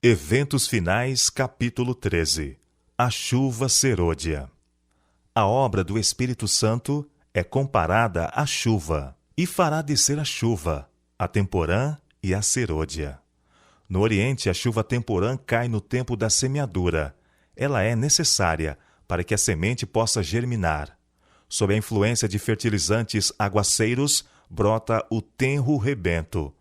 Eventos finais, capítulo 13. A chuva serôdia. A obra do Espírito Santo é comparada à chuva, e fará descer a chuva, a temporã e a serôdia. No Oriente, a chuva temporã cai no tempo da semeadura. Ela é necessária para que a semente possa germinar. Sob a influência de fertilizantes aguaceiros, brota o tenro rebento.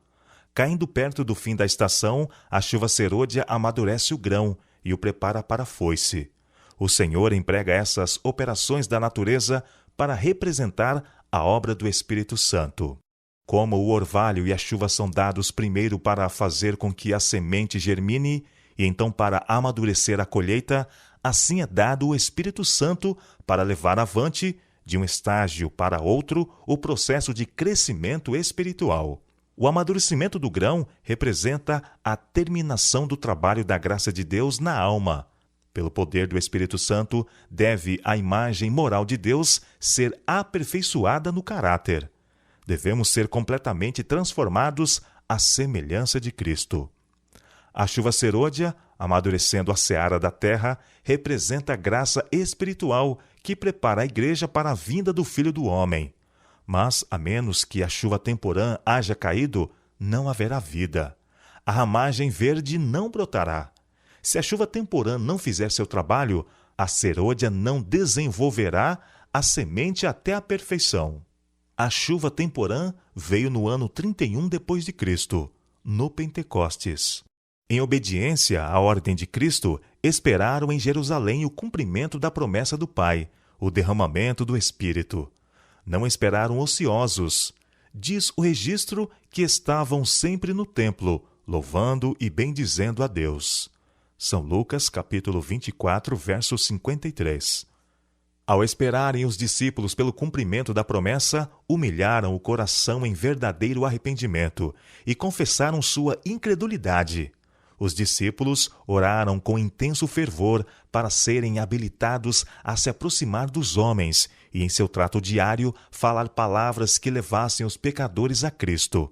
Caindo perto do fim da estação, a chuva serôdia amadurece o grão e o prepara para a foice. O Senhor emprega essas operações da natureza para representar a obra do Espírito Santo. Como o orvalho e a chuva são dados primeiro para fazer com que a semente germine e então para amadurecer a colheita, assim é dado o Espírito Santo para levar avante, de um estágio para outro, o processo de crescimento espiritual. O amadurecimento do grão representa a terminação do trabalho da graça de Deus na alma. Pelo poder do Espírito Santo, deve a imagem moral de Deus ser aperfeiçoada no caráter. Devemos ser completamente transformados à semelhança de Cristo. A chuva serôdia, amadurecendo a seara da terra, representa a graça espiritual que prepara a igreja para a vinda do Filho do Homem. Mas, a menos que a chuva temporã haja caído, não haverá vida. A ramagem verde não brotará. Se a chuva temporã não fizer seu trabalho, a serôdia não desenvolverá a semente até a perfeição. A chuva temporã veio no ano 31 depois de Cristo, no Pentecostes. Em obediência à ordem de Cristo, esperaram em Jerusalém o cumprimento da promessa do Pai, o derramamento do Espírito. Não esperaram ociosos. Diz o registro que estavam sempre no templo, louvando e bendizendo a Deus. São Lucas, capítulo 24, verso 53. Ao esperarem os discípulos pelo cumprimento da promessa, humilharam o coração em verdadeiro arrependimento e confessaram sua incredulidade. Os discípulos oraram com intenso fervor para serem habilitados a se aproximar dos homens e, em seu trato diário, falar palavras que levassem os pecadores a Cristo.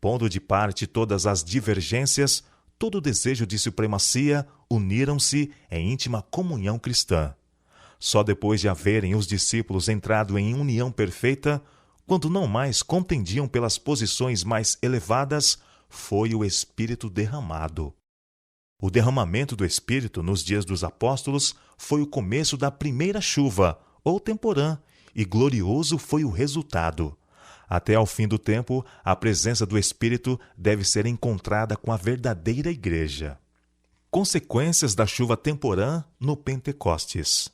Pondo de parte todas as divergências, todo o desejo de supremacia, uniram-se em íntima comunhão cristã. Só depois de haverem os discípulos entrado em união perfeita, quando não mais contendiam pelas posições mais elevadas, foi o Espírito derramado. O derramamento do Espírito nos dias dos apóstolos foi o começo da primeira chuva, ou temporã, e glorioso foi o resultado. Até ao fim do tempo, a presença do Espírito deve ser encontrada com a verdadeira igreja. Consequências da chuva temporã no Pentecostes.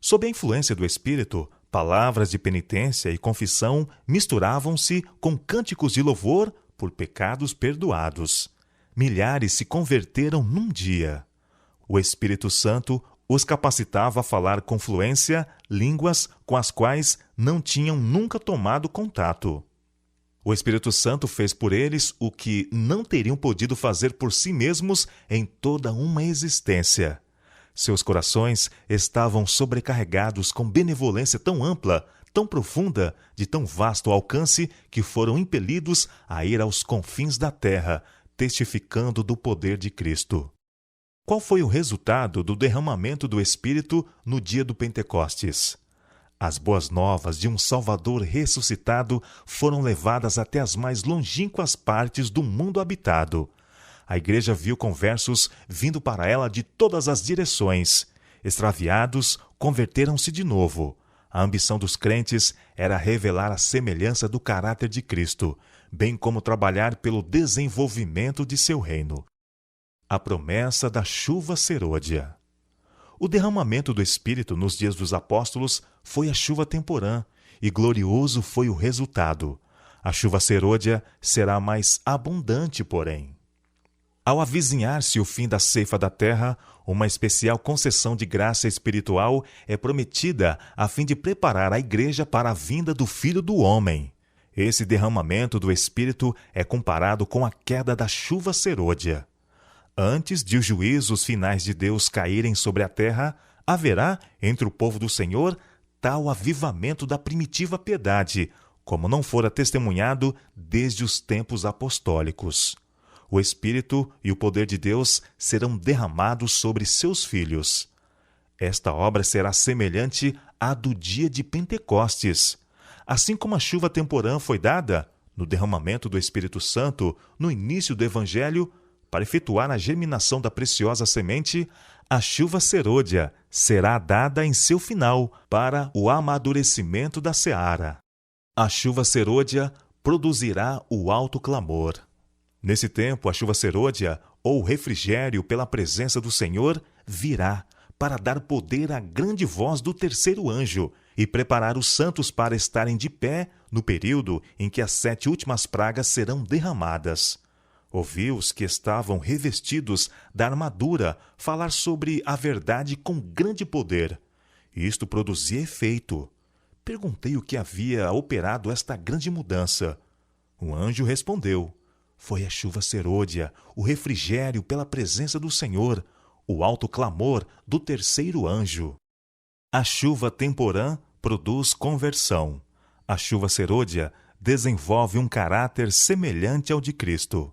Sob a influência do Espírito, palavras de penitência e confissão misturavam-se com cânticos de louvor por pecados perdoados. Milhares se converteram num dia. O Espírito Santo os capacitava a falar com fluência línguas com as quais não tinham nunca tomado contato. O Espírito Santo fez por eles o que não teriam podido fazer por si mesmos em toda uma existência. Seus corações estavam sobrecarregados com benevolência tão ampla, tão profunda, de tão vasto alcance, que foram impelidos a ir aos confins da terra, testificando do poder de Cristo. Qual foi o resultado do derramamento do Espírito no dia do Pentecostes? As boas novas de um Salvador ressuscitado foram levadas até as mais longínquas partes do mundo habitado. A igreja viu conversos vindo para ela de todas as direções. Extraviados converteram-se de novo. A ambição dos crentes era revelar a semelhança do caráter de Cristo, bem como trabalhar pelo desenvolvimento de seu reino. A promessa da chuva serôdia. O derramamento do Espírito nos dias dos apóstolos foi a chuva temporã, e glorioso foi o resultado. A chuva serôdia será mais abundante, porém. Ao avizinhar-se o fim da ceifa da terra, uma especial concessão de graça espiritual é prometida a fim de preparar a igreja para a vinda do Filho do Homem. Esse derramamento do Espírito é comparado com a queda da chuva serôdia. Antes de os juízos finais de Deus caírem sobre a terra, haverá, entre o povo do Senhor, tal avivamento da primitiva piedade, como não fora testemunhado desde os tempos apostólicos. O Espírito e o poder de Deus serão derramados sobre seus filhos. Esta obra será semelhante à do dia de Pentecostes. Assim como a chuva temporã foi dada, no derramamento do Espírito Santo, no início do Evangelho, para efetuar a germinação da preciosa semente, a chuva serôdia será dada em seu final para o amadurecimento da seara. A chuva serôdia produzirá o alto clamor. Nesse tempo, a chuva serôdia, ou refrigério pela presença do Senhor, virá para dar poder à grande voz do terceiro anjo e preparar os santos para estarem de pé no período em que as 7 últimas pragas serão derramadas. Ouvi os que estavam revestidos da armadura falar sobre a verdade com grande poder. Isto produzia efeito. Perguntei o que havia operado esta grande mudança. Um anjo respondeu: foi a chuva serôdia, o refrigério pela presença do Senhor, o alto clamor do terceiro anjo. A chuva temporã produz conversão. A chuva serôdia desenvolve um caráter semelhante ao de Cristo.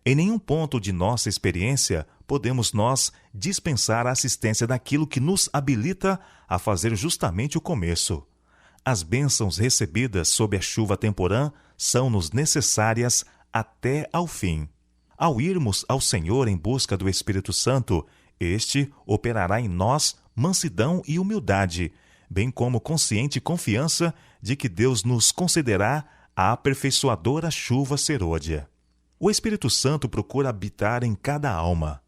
Em nenhum ponto de nossa experiência podemos nós dispensar a assistência daquilo que nos habilita a fazer justamente o começo. As bênçãos recebidas sob a chuva temporã são-nos necessárias até ao fim. Ao irmos ao Senhor em busca do Espírito Santo, este operará em nós mansidão e humildade, bem como consciente confiança de que Deus nos concederá a aperfeiçoadora chuva serôdia. O Espírito Santo procura habitar em cada alma.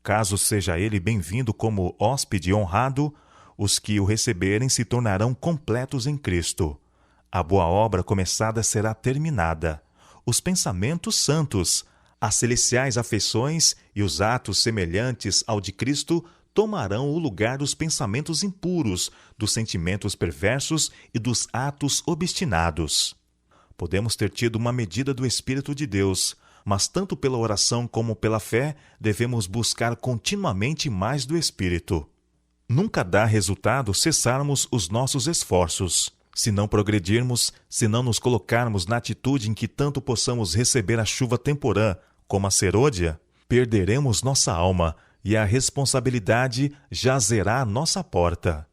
Caso seja ele bem-vindo como hóspede honrado, os que o receberem se tornarão completos em Cristo. A boa obra começada será terminada. Os pensamentos santos, as celestiais afeições e os atos semelhantes ao de Cristo tomarão o lugar dos pensamentos impuros, dos sentimentos perversos e dos atos obstinados. Podemos ter tido uma medida do Espírito de Deus, mas tanto pela oração como pela fé devemos buscar continuamente mais do Espírito. Nunca dá resultado cessarmos os nossos esforços. Se não progredirmos, se não nos colocarmos na atitude em que tanto possamos receber a chuva temporã como a serôdia, perderemos nossa alma e a responsabilidade jazerá à nossa porta.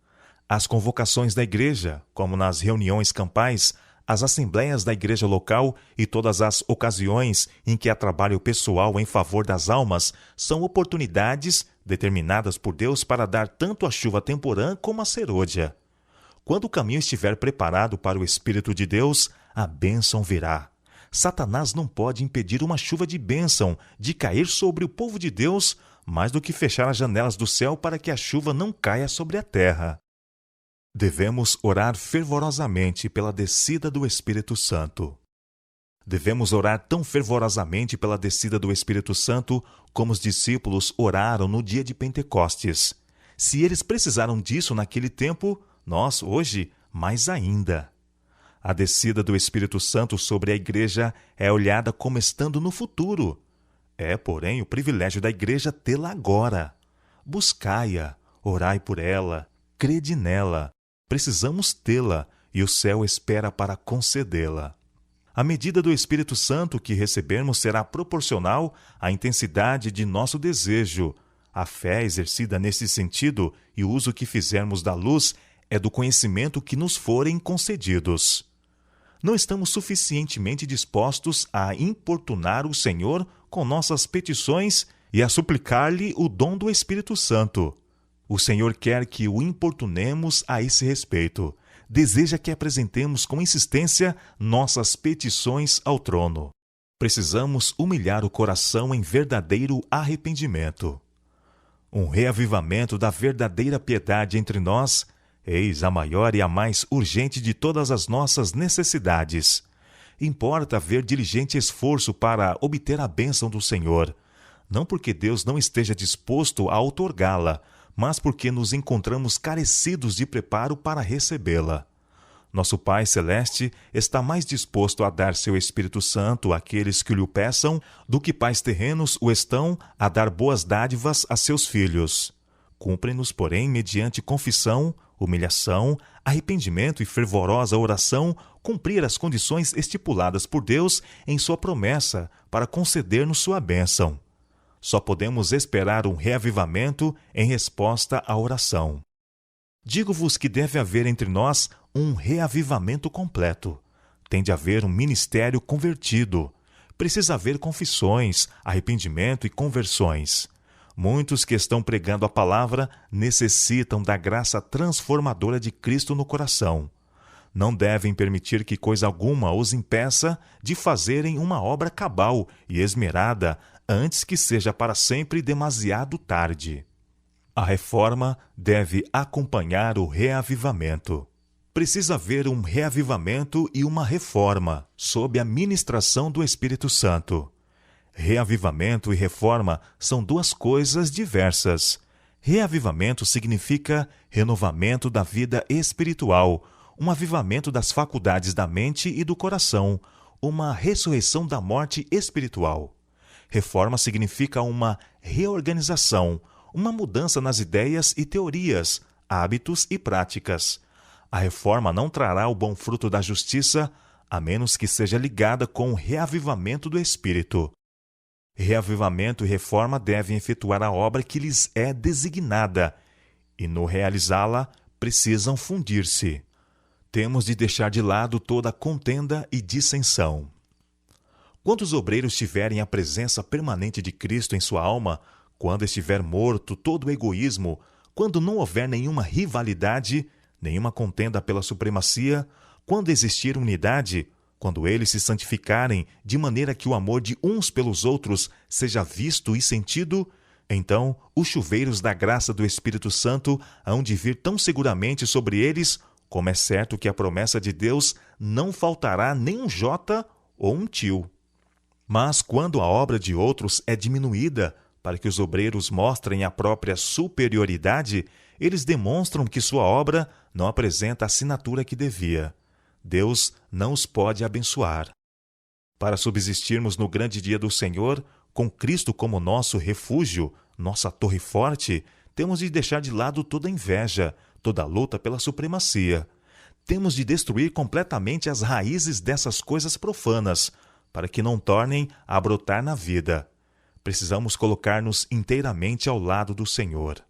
As convocações da igreja, como nas reuniões campais, as assembleias da igreja local e todas as ocasiões em que há trabalho pessoal em favor das almas, são oportunidades determinadas por Deus para dar tanto a chuva temporã como a serôdia. Quando o caminho estiver preparado para o Espírito de Deus, a bênção virá. Satanás não pode impedir uma chuva de bênção de cair sobre o povo de Deus, mais do que fechar as janelas do céu para que a chuva não caia sobre a terra. Devemos orar fervorosamente pela descida do Espírito Santo. Devemos orar tão fervorosamente pela descida do Espírito Santo como os discípulos oraram no dia de Pentecostes. Se eles precisaram disso naquele tempo, nós, hoje, mais ainda. A descida do Espírito Santo sobre a igreja é olhada como estando no futuro. É, porém, o privilégio da igreja tê-la agora. Buscai-a, orai por ela, crede nela. Precisamos tê-la e o céu espera para concedê-la. A medida do Espírito Santo que recebermos será proporcional à intensidade de nosso desejo. A fé exercida nesse sentido e o uso que fizermos da luz é do conhecimento que nos forem concedidos. Não estamos suficientemente dispostos a importunar o Senhor com nossas petições e a suplicar-lhe o dom do Espírito Santo. O Senhor quer que o importunemos a esse respeito. Deseja que apresentemos com insistência nossas petições ao trono. Precisamos humilhar o coração em verdadeiro arrependimento. Um reavivamento da verdadeira piedade entre nós, eis a maior e a mais urgente de todas as nossas necessidades. Importa haver diligente esforço para obter a bênção do Senhor, não porque Deus não esteja disposto a outorgá-la, mas porque nos encontramos carecidos de preparo para recebê-la. Nosso Pai Celeste está mais disposto a dar seu Espírito Santo àqueles que lhe o peçam do que pais terrenos o estão a dar boas dádivas a seus filhos. Cumpre-nos, porém, mediante confissão, humilhação, arrependimento e fervorosa oração, cumprir as condições estipuladas por Deus em sua promessa para conceder-nos sua bênção. Só podemos esperar um reavivamento em resposta à oração. Digo-vos que deve haver entre nós um reavivamento completo. Tem de haver um ministério convertido. Precisa haver confissões, arrependimento e conversões. Muitos que estão pregando a palavra necessitam da graça transformadora de Cristo no coração. Não devem permitir que coisa alguma os impeça de fazerem uma obra cabal e esmerada antes que seja para sempre demasiado tarde. A reforma deve acompanhar o reavivamento. Precisa haver um reavivamento e uma reforma sob a ministração do Espírito Santo. Reavivamento e reforma são duas coisas diversas. Reavivamento significa renovamento da vida espiritual, um avivamento das faculdades da mente e do coração, uma ressurreição da morte espiritual. Reforma significa uma reorganização, uma mudança nas ideias e teorias, hábitos e práticas. A reforma não trará o bom fruto da justiça, a menos que seja ligada com o reavivamento do Espírito. Reavivamento e reforma devem efetuar a obra que lhes é designada, e no realizá-la precisam fundir-se. Temos de deixar de lado toda contenda e dissensão. Quando os obreiros tiverem a presença permanente de Cristo em sua alma, quando estiver morto todo o egoísmo, quando não houver nenhuma rivalidade, nenhuma contenda pela supremacia, quando existir unidade, quando eles se santificarem de maneira que o amor de uns pelos outros seja visto e sentido, então os chuveiros da graça do Espírito Santo hão de vir tão seguramente sobre eles, como é certo que a promessa de Deus não faltará nem um jota ou um tio. Mas quando a obra de outros é diminuída, para que os obreiros mostrem a própria superioridade, eles demonstram que sua obra não apresenta a assinatura que devia. Deus não os pode abençoar. Para subsistirmos no grande dia do Senhor, com Cristo como nosso refúgio, nossa torre forte, temos de deixar de lado toda inveja, toda luta pela supremacia. Temos de destruir completamente as raízes dessas coisas profanas, para que não tornem a brotar na vida. Precisamos colocar-nos inteiramente ao lado do Senhor.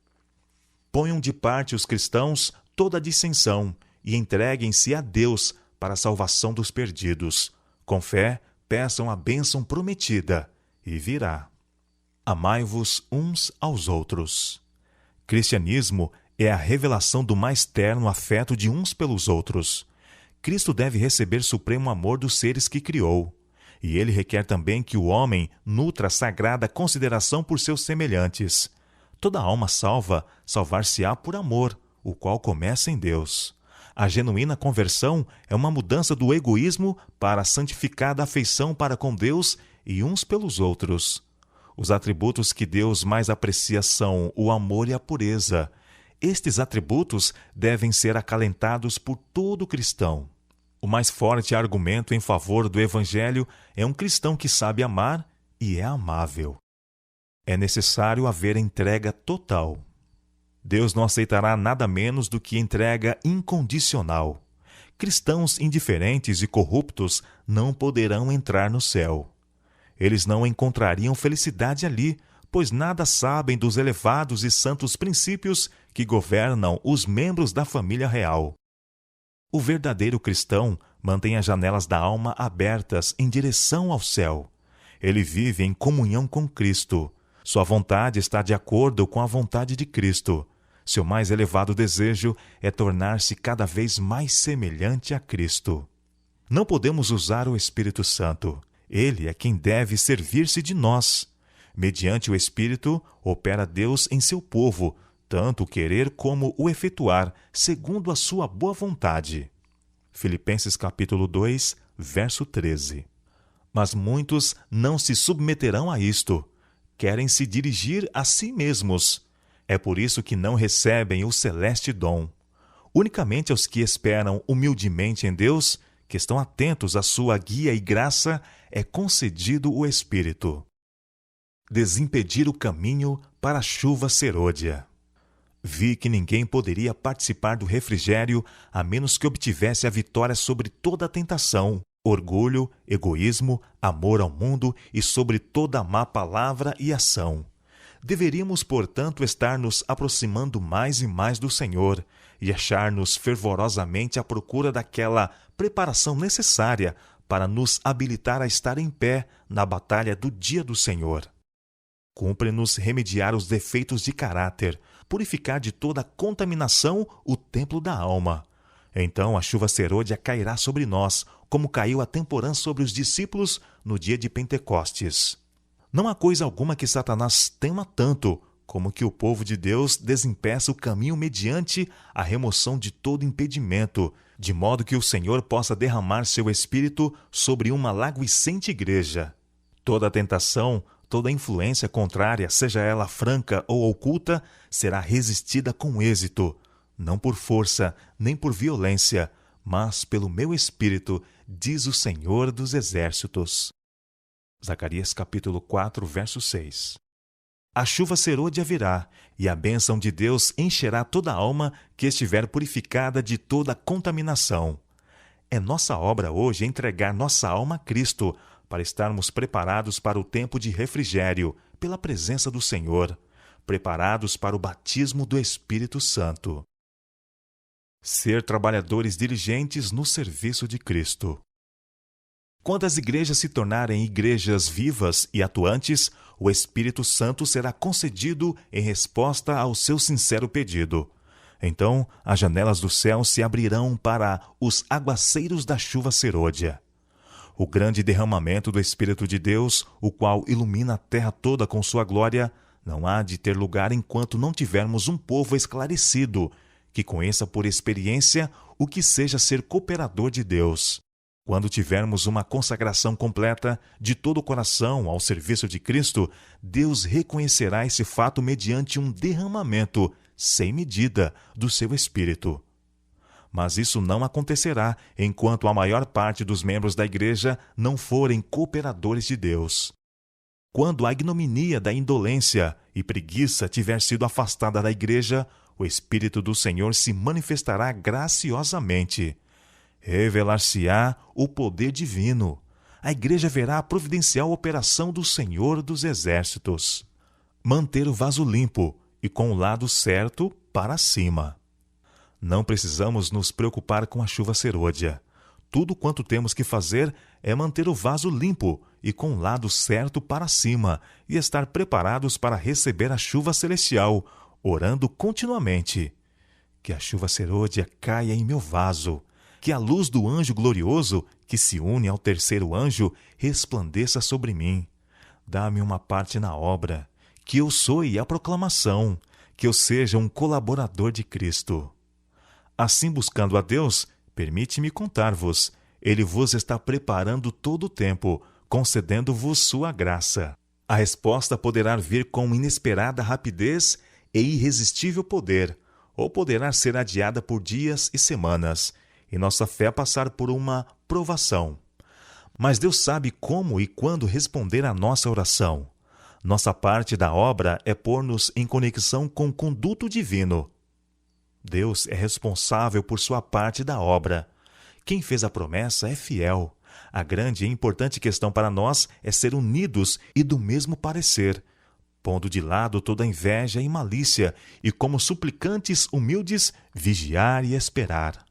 Ponham de parte os cristãos toda a dissensão e entreguem-se a Deus para a salvação dos perdidos. Com fé, peçam a bênção prometida, e virá. Amai-vos uns aos outros. Cristianismo é a revelação do mais terno afeto de uns pelos outros. Cristo deve receber supremo amor dos seres que criou, e ele requer também que o homem nutra sagrada consideração por seus semelhantes. Toda alma salva, salvar-se-á por amor, o qual começa em Deus. A genuína conversão é uma mudança do egoísmo para a santificada afeição para com Deus e uns pelos outros. Os atributos que Deus mais aprecia são o amor e a pureza. Estes atributos devem ser acalentados por todo cristão. O mais forte argumento em favor do Evangelho é um cristão que sabe amar e é amável. É necessário haver entrega total. Deus não aceitará nada menos do que entrega incondicional. Cristãos indiferentes e corruptos não poderão entrar no céu. Eles não encontrariam felicidade ali, pois nada sabem dos elevados e santos princípios que governam os membros da família real. O verdadeiro cristão mantém as janelas da alma abertas em direção ao céu. Ele vive em comunhão com Cristo. Sua vontade está de acordo com a vontade de Cristo. Seu mais elevado desejo é tornar-se cada vez mais semelhante a Cristo. Não podemos usar o Espírito Santo. Ele é quem deve servir-se de nós. Mediante o Espírito, opera Deus em seu povo, tanto o querer como o efetuar, segundo a sua boa vontade. Filipenses capítulo 2, verso 13. Mas muitos não se submeterão a isto. Querem se dirigir a si mesmos. É por isso que não recebem o celeste dom. Unicamente aos que esperam humildemente em Deus, que estão atentos à sua guia e graça, é concedido o Espírito. Desimpedir o caminho para a chuva serôdia. Vi que ninguém poderia participar do refrigério a menos que obtivesse a vitória sobre toda a tentação, orgulho, egoísmo, amor ao mundo e sobre toda a má palavra e ação. Deveríamos, portanto, estar nos aproximando mais e mais do Senhor e achar-nos fervorosamente à procura daquela preparação necessária para nos habilitar a estar em pé na batalha do dia do Senhor. Cumpre-nos remediar os defeitos de caráter, purificar de toda contaminação o templo da alma. Então a chuva serôdia cairá sobre nós, como caiu a temporã sobre os discípulos no dia de Pentecostes. Não há coisa alguma que Satanás tema tanto, como que o povo de Deus desempeça o caminho mediante a remoção de todo impedimento, de modo que o Senhor possa derramar seu Espírito sobre uma lagoicente igreja. Toda tentação, toda influência contrária, seja ela franca ou oculta, será resistida com êxito, não por força, nem por violência, mas pelo meu Espírito, diz o Senhor dos Exércitos. Zacarias capítulo 4, verso 6. A chuva serôdia virá, e a bênção de Deus encherá toda a alma que estiver purificada de toda contaminação. É nossa obra hoje entregar nossa alma a Cristo, para estarmos preparados para o tempo de refrigério, pela presença do Senhor, preparados para o batismo do Espírito Santo. Ser trabalhadores diligentes no serviço de Cristo. Quando as igrejas se tornarem igrejas vivas e atuantes, o Espírito Santo será concedido em resposta ao seu sincero pedido. Então, as janelas do céu se abrirão para os aguaceiros da chuva serôdia. O grande derramamento do Espírito de Deus, o qual ilumina a terra toda com sua glória, não há de ter lugar enquanto não tivermos um povo esclarecido, que conheça por experiência o que seja ser cooperador de Deus. Quando tivermos uma consagração completa de todo o coração ao serviço de Cristo, Deus reconhecerá esse fato mediante um derramamento sem medida do seu Espírito. Mas isso não acontecerá enquanto a maior parte dos membros da igreja não forem cooperadores de Deus. Quando a ignominia da indolência e preguiça tiver sido afastada da igreja, o Espírito do Senhor se manifestará graciosamente. Revelar-se-á o poder divino. A igreja verá a providencial operação do Senhor dos Exércitos. Manter o vaso limpo e com o lado certo para cima. Não precisamos nos preocupar com a chuva serôdia. Tudo quanto temos que fazer é manter o vaso limpo e com o lado certo para cima e estar preparados para receber a chuva celestial, orando continuamente. Que a chuva serôdia caia em meu vaso. Que a luz do anjo glorioso, que se une ao terceiro anjo, resplandeça sobre mim. Dá-me uma parte na obra, que eu soe a proclamação, que eu seja um colaborador de Cristo. Assim, buscando a Deus, permite-me contar-vos, Ele vos está preparando todo o tempo, concedendo-vos sua graça. A resposta poderá vir com inesperada rapidez e irresistível poder, ou poderá ser adiada por dias e semanas, e nossa fé passar por uma provação. Mas Deus sabe como e quando responder à nossa oração. Nossa parte da obra é pôr-nos em conexão com o conduto divino. Deus é responsável por sua parte da obra. Quem fez a promessa é fiel. A grande e importante questão para nós é ser unidos e do mesmo parecer, pondo de lado toda inveja e malícia, e como suplicantes humildes, vigiar e esperar.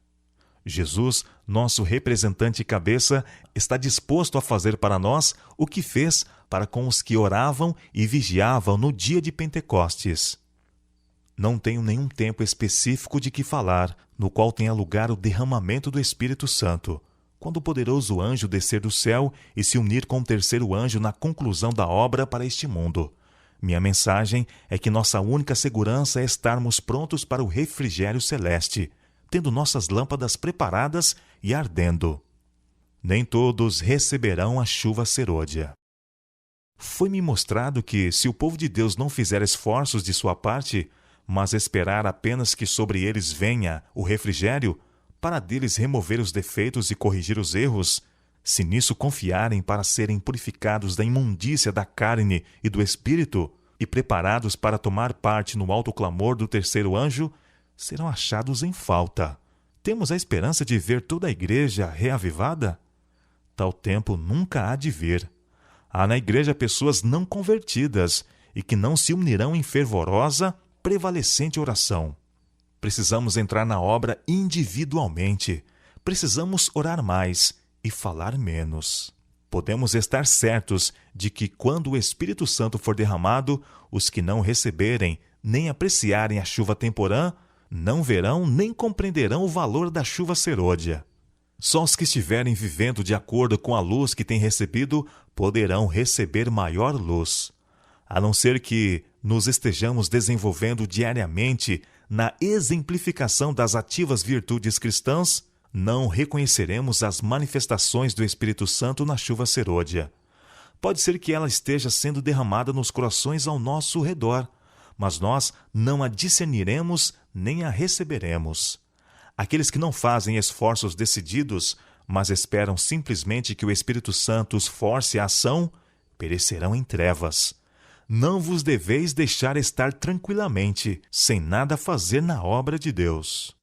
Jesus, nosso representante e cabeça, está disposto a fazer para nós o que fez para com os que oravam e vigiavam no dia de Pentecostes. Não tenho nenhum tempo específico de que falar, no qual tenha lugar o derramamento do Espírito Santo, quando o poderoso anjo descer do céu e se unir com o terceiro anjo na conclusão da obra para este mundo. Minha mensagem é que nossa única segurança é estarmos prontos para o refrigério celeste, tendo nossas lâmpadas preparadas e ardendo. Nem todos receberão a chuva serôdia. Foi-me mostrado que, se o povo de Deus não fizer esforços de sua parte, mas esperar apenas que sobre eles venha o refrigério, para deles remover os defeitos e corrigir os erros, se nisso confiarem para serem purificados da imundícia da carne e do espírito, e preparados para tomar parte no alto clamor do terceiro anjo, serão achados em falta. Temos a esperança de ver toda a igreja reavivada? Tal tempo nunca há de vir. Há na igreja pessoas não convertidas e que não se unirão em fervorosa, prevalecente oração. Precisamos entrar na obra individualmente. Precisamos orar mais e falar menos. Podemos estar certos de que, quando o Espírito Santo for derramado, os que não receberem nem apreciarem a chuva temporã não verão nem compreenderão o valor da chuva serôdia. Só os que estiverem vivendo de acordo com a luz que têm recebido poderão receber maior luz. A não ser que nos estejamos desenvolvendo diariamente na exemplificação das ativas virtudes cristãs, não reconheceremos as manifestações do Espírito Santo na chuva serôdia. Pode ser que ela esteja sendo derramada nos corações ao nosso redor, mas nós não a discerniremos nem a receberemos. Aqueles que não fazem esforços decididos, mas esperam simplesmente que o Espírito Santo os force à ação, perecerão em trevas. Não vos deveis deixar estar tranquilamente, sem nada fazer na obra de Deus.